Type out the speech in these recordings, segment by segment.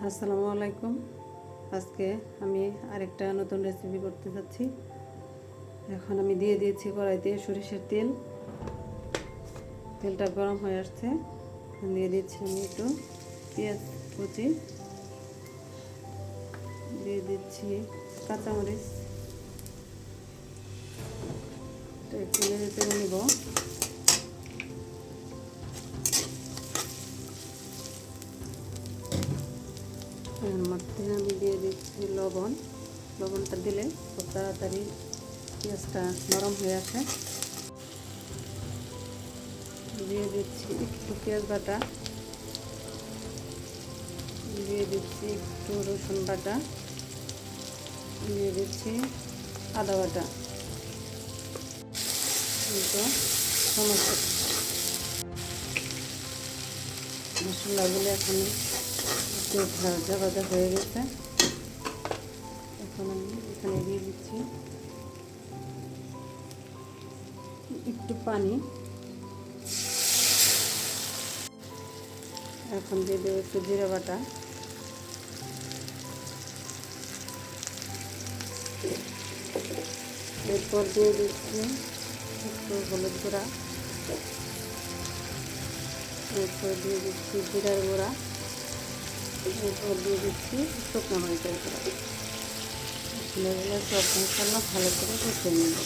আসসালামু আলাইকুম। আজকে আমি আরেকটা নতুন রেসিপি করতে যাচ্ছি। এখন আমি দিয়ে দিয়েছি কড়াইতে সরিষার তেল। তেলটা গরম হয়ে আসছে, দিয়ে দিচ্ছি আমি একটু পেঁয়াজ কুচি, দিয়ে দিচ্ছি কাঁচামরিচ, একটু নেড়ে চেড়ে নেব। এর মধ্যে আমি দিয়ে দিচ্ছি লবণ। লবণটা দিলে খুব তাড়াতাড়ি পেঁয়াজটা নরম হয়ে আসে। দিয়ে দিচ্ছি একটু পেঁয়াজ বাটা, দিয়ে দিচ্ছি একটু রসুন বাটা, দিয়ে দিচ্ছি আদা বাটা। সমস্ত মশলাগুলো এখন একটু ভাজা ভাজা হয়ে গেছে। এখন আমি এখানে দিয়ে দিচ্ছি একটু পানি। এখন দিয়ে দেবো একটু জিরা বাটা, এরপর দিয়ে দিচ্ছি একটু হলুদ গুঁড়া, এরপর দিয়ে দিচ্ছি জিরার গুঁড়া, এরপর দিয়ে দিচ্ছি শুকনো মরিচের গুঁড়া। এগুলো সব মশলা ভালো করে কষিয়ে নেব।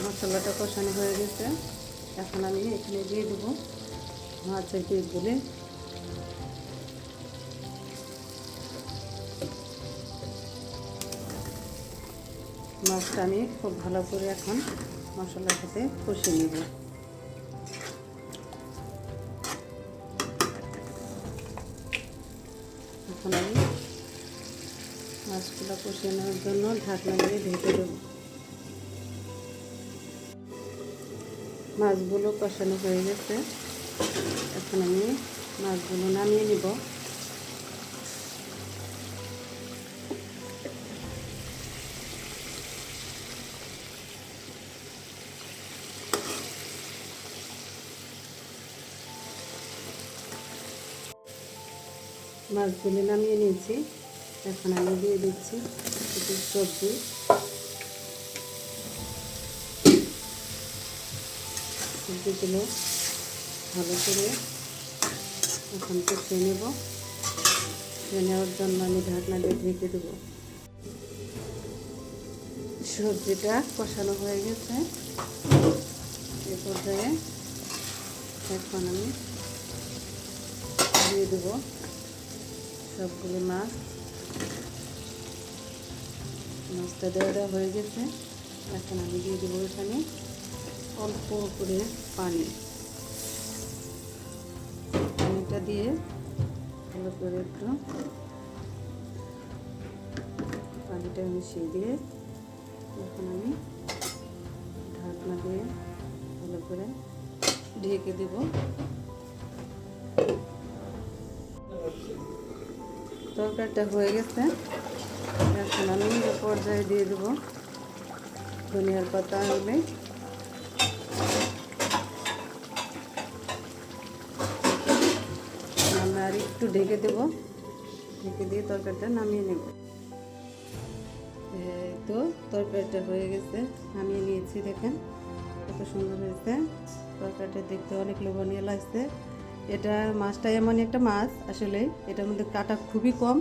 মশলাটা কষানো হয়ে গেছে। এখন আমি এখানে দিয়ে দেবো মাছের পিসগুলি। মাছটা আমি খুব ভালো করে এখন মশলার সাথে কষিয়ে নেব। এখন আমি মাছগুলো কষিয়ে নেওয়ার জন্য ঢাকনা দিয়ে ঢেকে দেব। মাছগুলো কষানো হয়ে গেছে। এখন আমি মাছগুলো নামিয়ে নিব। মাছগুলো নামিয়ে নিয়েছি। এখন আমি দিয়ে দিচ্ছি কিছু সবজি। সবজিগুলো ভালো করে এখন কষিয়ে নেব। কষিয়ে নেওয়ার জন্য আমি ঢাকনা দিয়ে ঢেকে দেবো। সবজিটা কষানো হয়ে গেছে। এ পর্যায়ে এখন আমি দিয়ে দেবো সবগুলো মাছ। মাছটা দেওয়া হয়ে গেছে। এখন আমি দিয়ে দেবো এখানে অল্প করে পানি। পানিটা দিয়ে ভালো করে একটু পানিটা মিশিয়ে দিয়ে এখন আমি ঢাকনা দিয়ে ভালো করে ঢেকে দেব। তরকারিটা হয়ে গেছে। এখন আমি পর্যায়ে দিয়ে দেব ধনিয়ার পাতা। হলে আমি আর একটু ঢেকে দেব। ঢেকে দিয়ে তরকারিটা নামিয়ে নেব। তো তরকারিটা হয়ে গেছে, নামিয়ে নিয়েছি। দেখেন কত সুন্দর হয়েছে। তরকারিটা দেখতে অনেক লোভনীয় লাগছে। এটা মাছটা এমনই একটা মাছ, আসলে এটার মধ্যে কাটা খুবই কম।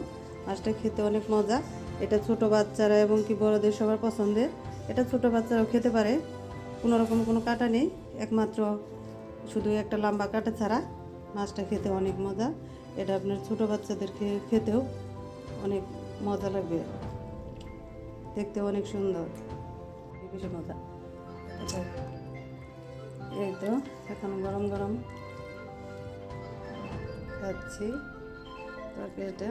মাছটা খেতে অনেক মজা। এটা ছোট বাচ্চারা এবং কি বড়দের সবার পছন্দের। এটা ছোট বাচ্চারাও খেতে পারে। কোনো রকম কোনো কাটা নেই, একমাত্র শুধু একটা লম্বা কাটা ছাড়া। মাছটা খেতে অনেক মজা। এটা আপনার ছোট বাচ্চাদের খেতেও অনেক মজা লাগবে, দেখতে অনেক সুন্দর, বেশি মজা। এই তো এখন গরম গরম খাচ্ছি তরকারিটা।